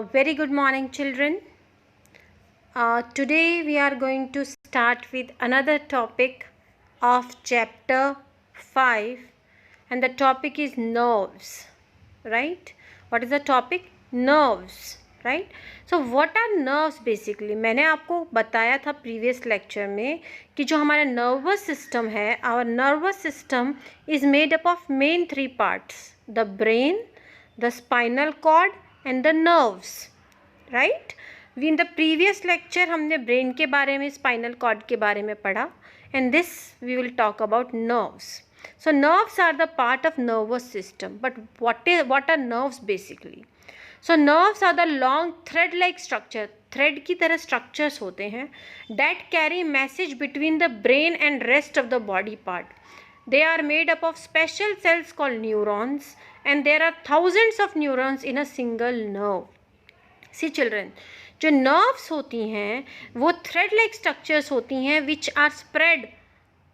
Very good morning, children. Today we are going to start with another topic of chapter 5, and the topic is nerves, right? What is the topic? Nerves, right? So what are nerves basically? मैंने आपको बताया था previous lecture में कि जो हमारा nervous system है, our nervous system is made up of main three parts: the brain, the spinal cord and the nerves, right? In the previous lecture हमने brain के बारे में, spinal cord के बारे में पढ़ा, and this we will talk about nerves. So nerves are the part of nervous system, but what are nerves basically? So nerves are the long thread like structure, thread की तरह structures होते हैं that carry message between the brain and rest of the body part. They are made up of special cells called neurons, and there are thousands of neurons in a single nerve. See children, जो nerves होती हैं वो thread like structures होती हैं which are spread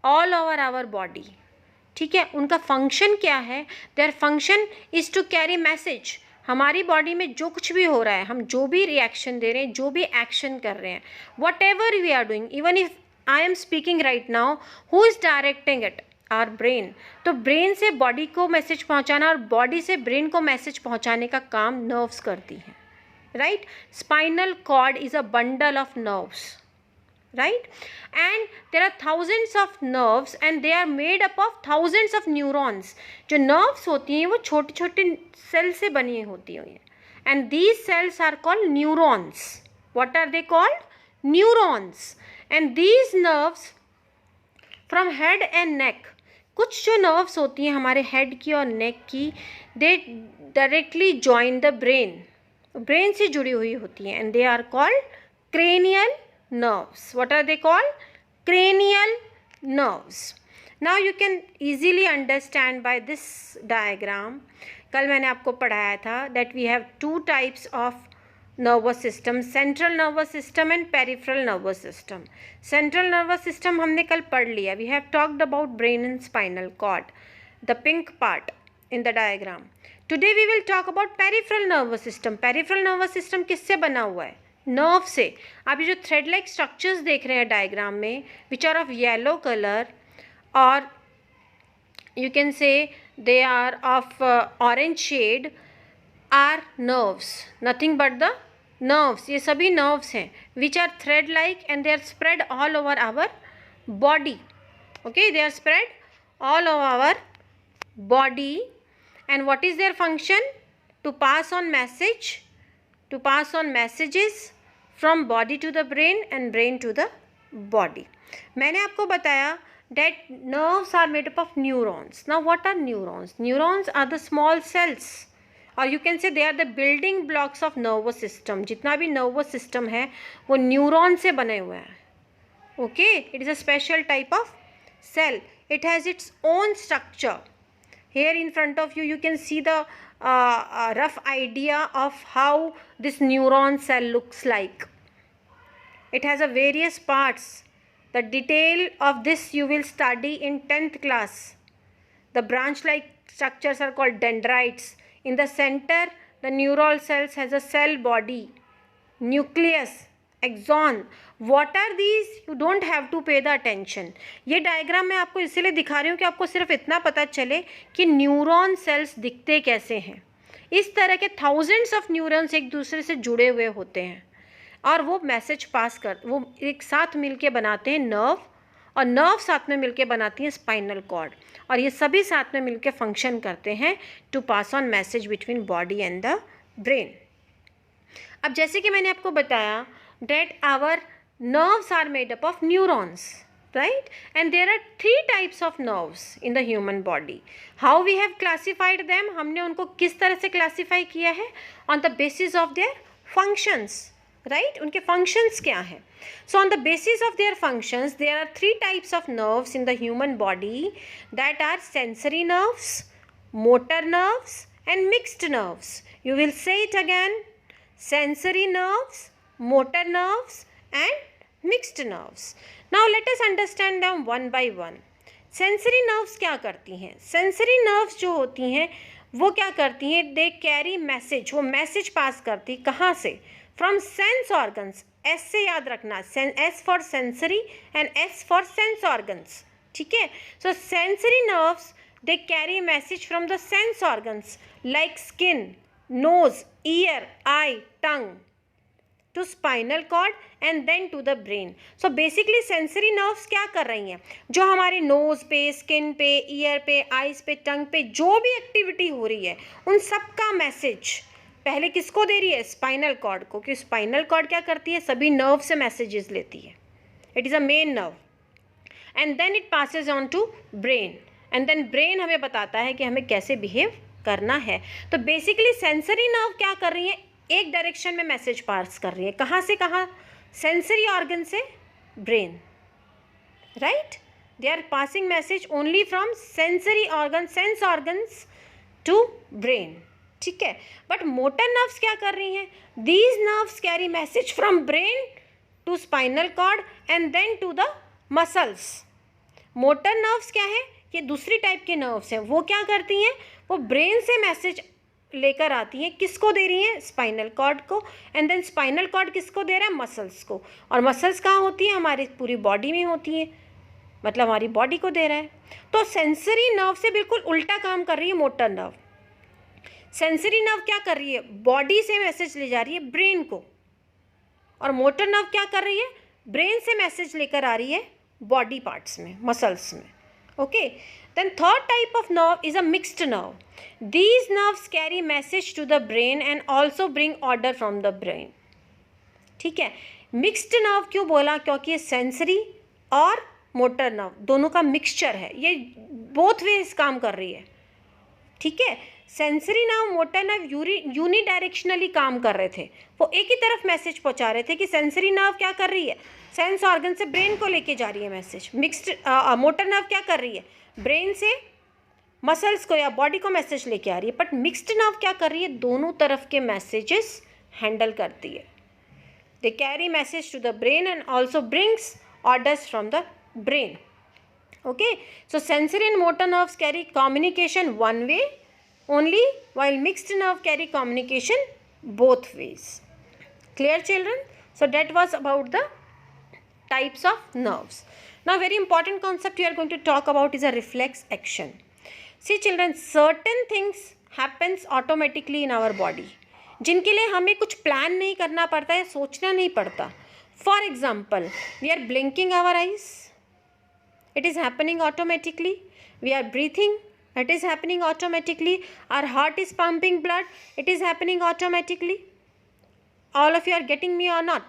all over our body. ठीक है, उनका function क्या है? Their function is to carry message. हमारी बॉडी में जो कुछ भी हो रहा है, हम जो भी रिएक्शन दे रहे हैं, जो भी एक्शन कर रहे हैं, whatever we are doing, even if I am speaking right now, who is directing it? Our brain. तो ब्रेन से बॉडी को मैसेज पहुंचाना और बॉडी से ब्रेन को मैसेज पहुंचाने का काम नर्व्स करती हैं, right? Spinal cord is a bundle of nerves, right? And there are thousands of nerves and they are made up of thousands of neurons. जो nerves होती हैं वो छोटे छोटे सेल से बनी होती हैं, and these cells are called neurons. What are they called? Neurons. And these nerves from head and neck, कुछ जो nerves होती हैं हमारे head की और neck की, they directly join the brain. Brain से जुड़ी हुई होती हैं, and they are called cranial nerves. What are they called? Cranial nerves. Now you can easily understand by this diagram. कल मैंने आपको पढ़ाया था that we have two types of nervous system, central nervous system and peripheral nervous system. Central nervous system हमने कल पढ़ लिया. We have talked about brain and spinal cord, the pink part in the diagram. Today we will talk about peripheral nervous system. Peripheral nervous system किससे बना हुआ है? Nerve से. आप ये जो थ्रेड लाइक स्ट्रक्चर्स देख रहे हैं डायग्राम में, which are of yellow colour, और you can say they are of orange shade, are nerves, nothing but the nerves. ये सभी नर्व्स हैं which are thread like and they are spread all over our body. Okay, they are spread all over our body. And what is their function? To pass on message, to pass on messages from body to the brain and brain to the body. मैंने आपको बताया that nerves are made up of neurons. Now what are neurons? Neurons are the small cells, or you can say they are the building blocks of nervous system. जितना भी nervous system है वो neuron से बने हुए हैं. Okay, it is a special type of cell. It has its own structure. Here in front of you, you can see the rough idea of how this neuron cell looks like. It has a various parts. The detail of this you will study in 10th class. The branch-like structures are called dendrites. In the center, the neural cells has a cell body, nucleus, axon. What are these? You don't have to pay the attention. ये diagram मैं आपको इसीलिए दिखा रही हूँ कि आपको सिर्फ इतना पता चले कि न्यूरॉन सेल्स दिखते कैसे हैं. इस तरह के थाउजेंड्स ऑफ न्यूरॉन्स एक दूसरे से जुड़े हुए होते हैं और वो मैसेज पास कर, वो एक साथ मिलके बनाते हैं नर्व, और नर्व साथ में मिलके बनाती हैं स्पाइनल कॉर्ड, और ये सभी साथ में मिलके फंक्शन करते हैं to pass on message between body and the brain. अब जैसे कि मैंने आपको बताया that our nerves are made up of neurons, right? And there are three types of nerves in the human body. How we have classified them? हमने उनको किस तरह से classify किया है? On the basis of their functions, right? उनके functions क्या हैं? So on the basis of their functions, there are three types of nerves in the human body that are sensory nerves, motor nerves, and mixed nerves. You will say it again: sensory nerves, motor nerves and mixed nerves. Now let us understand them one by one. Sensory nerves क्या करती हैं? Sensory nerves जो होती हैं वो क्या करती हैं, दे कैरी मैसेज, वो मैसेज पास करती, कहाँ से, फ्रॉम सेंस ऑर्गन्स, एस से याद रखना, S for sensory and S for sense organs, ठीक है। So sensory nerves they carry message from the sense organs like skin, nose, ear, eye, tongue to spinal cord and then to the brain. So basically sensory nerves क्या कर रही हैं, जो हमारे knows पे, skin पे, ईयर पे, eyes पे, टंग पे जो भी एक्टिविटी हो रही है उन सब का मैसेज पहले किसको दे रही है, स्पाइनल कॉर्ड को, क्योंकि स्पाइनल कॉर्ड क्या करती है, सभी नर्व से मैसेजेस लेती है, it is a main nerve, and then it passes on to brain, and then brain हमें बताता है कि हमें कैसे बिहेव करना है। तो बेसिकली सेंसरी नर्व क्या कर रही है, एक डायरेक्शन में मैसेज पास कर रही है, कहाँ से कहाँ, सेंसरी ऑर्गन से brain, right, they are passing message only from sensory organ, sense organs to brain, ठीक है। बट मोटर नर्व्स क्या कर रही हैं, these nerves carry message from brain to spinal cord and then to the muscles. Motor nerves क्या है, ये दूसरी टाइप के नर्व्स हैं, वो क्या करती हैं, वो ब्रेन से मैसेज लेकर आती हैं, किसको दे रही हैं, स्पाइनल कॉर्ड को, एंड देन स्पाइनल कॉर्ड किसको दे रहा है, मसल्स को, और मसल्स कहाँ होती है, हमारी पूरी बॉडी में होती है, मतलब हमारी बॉडी को दे रहा है। तो सेंसरी नर्व से बिल्कुल उल्टा काम कर रही है मोटर नर्व। सेंसरी नर्व क्या कर रही है, बॉडी से मैसेज ले जा रही है ब्रेन को, और मोटर नर्व क्या कर रही है, ब्रेन से मैसेज लेकर आ रही है बॉडी पार्ट्स में, मसल्स में, okay. Then third type of nerve is a mixed nerve. These nerves carry message to the brain and also bring order from the brain. ठीक है, मिक्स्ड नर्व क्यों बोला, क्योंकि ये सेंसरी और मोटर नर्व दोनों का मिक्सचर है, ये बोथ वेज काम कर रही है, ठीक है। Sensory nerve, motor nerve unidirectionally काम कर रहे थे, वो एक ही तरफ मैसेज पहुंचा रहे थे कि सेंसरी नर्व क्या कर रही है, सेंस ऑर्गन से ब्रेन को लेके जा रही है मैसेज, मिक्स्ड मोटर नर्व क्या कर रही है, ब्रेन से मसल्स को या बॉडी को मैसेज लेके आ रही है, बट मिक्स्ड नर्व क्या कर रही है, दोनों तरफ के मैसेजेस हैंडल करती है, they carry message to the brain and also brings orders from the brain, okay. So sensory and motor nerves carry communication one way only, while mixed nerve carry communication both ways. Clear children? So that was about the types of nerves. Now very important concept we are going to talk about is a reflex action. See children, certain things happens automatically in our body, जिनके लिए हमें कुछ plan नहीं करना पड़ता है, सोचना नहीं पड़ता. For example, we are blinking our eyes, it is happening automatically. We are breathing, it is happening automatically. Our heart is pumping blood, it is happening automatically. All of you are getting me or not,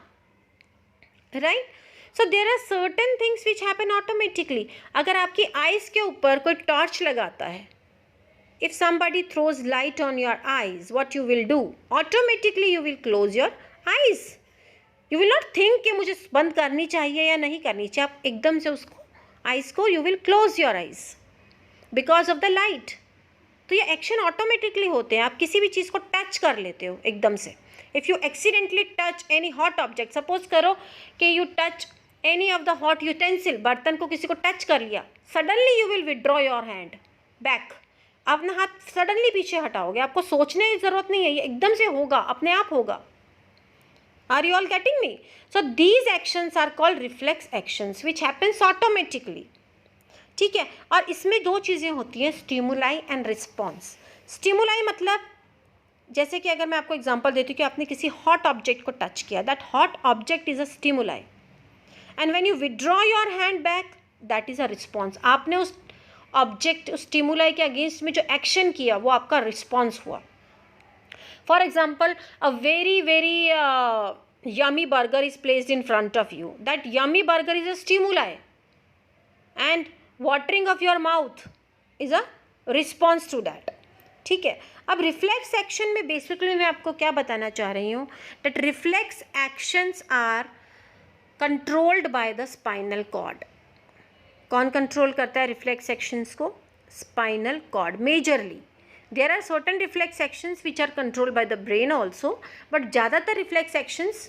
right? So there are certain things which happen automatically. अगर आपकी eyes के ऊपर कोई torch लगाता है, if somebody throws light on your eyes, what you will do? Automatically you will close your eyes. You will not think कि मुझे बंद करनी चाहिए या नहीं करनी चाहिए, आप एकदम से उसको आइज़ को you will close your eyes because of the light. तो ये एक्शन ऑटोमेटिकली होते हैं. आप किसी भी चीज़ को टच कर लेते हो एकदम से. If you accidentally touch any hot object, suppose करो कि you touch any of the hot utensil, बर्तन को किसी को टच कर लिया, suddenly you will withdraw your hand back, अपना हाथ सडनली पीछे हटाओगे, आपको सोचने की ज़रूरत नहीं है, ये एकदम से होगा, अपने आप होगा. Are you all getting me? So these actions are called reflex actions which happens automatically. ठीक है, और इसमें दो चीज़ें होती हैं, स्टिमुलाई एंड रिस्पॉन्स. स्टिमुलाई मतलब जैसे कि अगर मैं आपको एग्जांपल देती हूँ कि आपने किसी हॉट ऑब्जेक्ट को टच किया, that hot object is a stimuli, and when you withdraw your hand back, that is a response. आपने उस ऑब्जेक्ट, उस स्टिमुलाई के अगेंस्ट में जो एक्शन किया वो आपका रिस्पॉन्स हुआ. For example, a very very yummy burger is placed in front of you. That yummy burger is a stimuli, and watering of your mouth is a response to that. ठीक है, अब reflex action में basically मैं आपको क्या बताना चाह रही हूँ, that reflex actions are controlled by the spinal cord. कौन कंट्रोल करता है रिफ्लेक्स एक्शंस को? Spinal cord majorly. There are certain reflex actions which are controlled by the brain also, but ज़्यादातर रिफ्लेक्स एक्शंस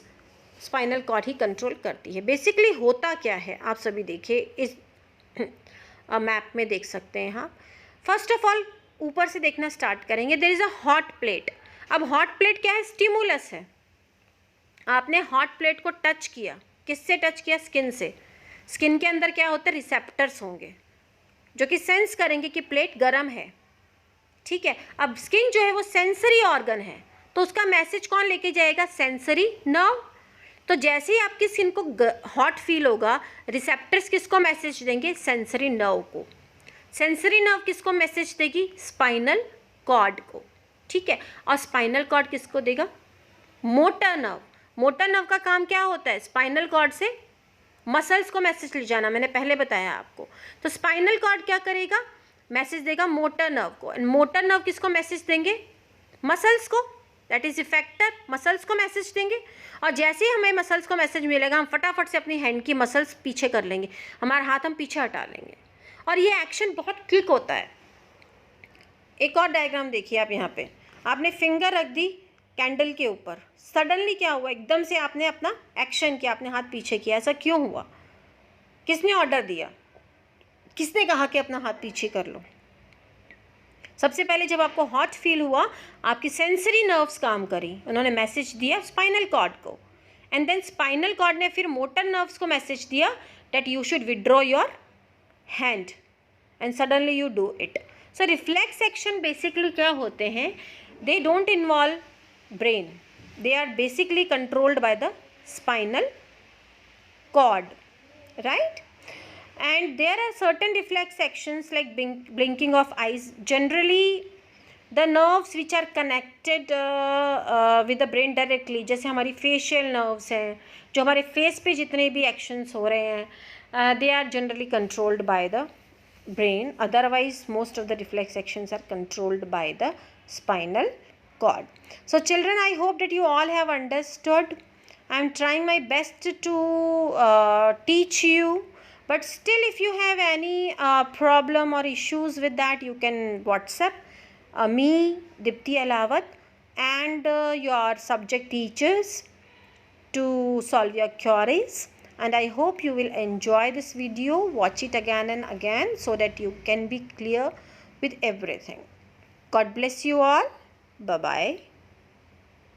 स्पाइनल कॉर्ड ही control करती है. Basically होता क्या है आप सभी देखिए, इस मैप में देख सकते हैं आप. फर्स्ट ऑफ ऑल ऊपर से देखना स्टार्ट करेंगे. There is a hot plate. अब हॉट प्लेट क्या है? स्टिमुलस है. आपने हॉट प्लेट को टच किया. किससे टच किया? स्किन से. स्किन के अंदर क्या होता है? रिसेप्टर्स होंगे जो कि सेंस करेंगे कि प्लेट गर्म है. ठीक है. अब स्किन जो है वो सेंसरी ऑर्गन है, तो उसका मैसेज कौन लेके जाएगा? Sensory nerve. तो जैसे ही आपकी स्किन को हॉट फील होगा, रिसेप्टर्स किसको मैसेज देंगे? सेंसरी नर्व को. सेंसरी नर्व किसको मैसेज देगी? स्पाइनल कॉर्ड को. ठीक है. और स्पाइनल कॉर्ड किसको देगा? Motor nerve. मोटर नर्व का काम क्या होता है? स्पाइनल कॉर्ड से मसल्स को मैसेज ले जाना. मैंने पहले बताया आपको. तो स्पाइनल कॉर्ड क्या करेगा? मैसेज देगा मोटर नर्व को. एंड मोटर नर्व किसको मैसेज देंगे? मसल्स को. That is effector. मसल्स को मैसेज देंगे. और जैसे ही हमें मसल्स को मैसेज मिलेगा, हम फटाफट से अपनी हैंड की मसल्स पीछे कर लेंगे. हमारा हाथ हम पीछे हटा लेंगे. और ये एक्शन बहुत क्विक होता है. एक और डायग्राम देखिए आप. यहाँ पे आपने फिंगर रख दी कैंडल के ऊपर. सडनली क्या हुआ? एकदम से आपने अपना एक्शन किया, आपने हाथ पीछे किया. ऐसा क्यों हुआ? किसने ऑर्डर दिया? किसने कहा कि अपना हाथ पीछे कर लो? सबसे पहले जब आपको हॉट फील हुआ, आपकी सेंसरी नर्व्स काम करी. उन्होंने मैसेज दिया स्पाइनल कॉर्ड को. एंड देन स्पाइनल कॉर्ड ने फिर मोटर नर्व्स को मैसेज दिया that you should withdraw your hand. And suddenly you do it. So reflex action basically क्या होते हैं? They don't involve brain. They are basically controlled by the spinal cord, right? And there are certain reflex actions like blinking of eyes. Generally, the nerves which are connected with the brain directly, जैसे हमारी facial nerves हैं, जो हमारे face पे जितने भी actions हो रहे हैं, they are generally controlled by the brain. Otherwise, most of the reflex actions are controlled by the spinal cord. So children, I hope that you all have understood. I am trying my best to teach you, but still if you have any problem or issues with that, you can WhatsApp me, Dipti Alawat, and your subject teachers to solve your queries. And I hope you will enjoy this video. Watch it again and again so that you can be clear with everything. God bless you all. Bye-bye.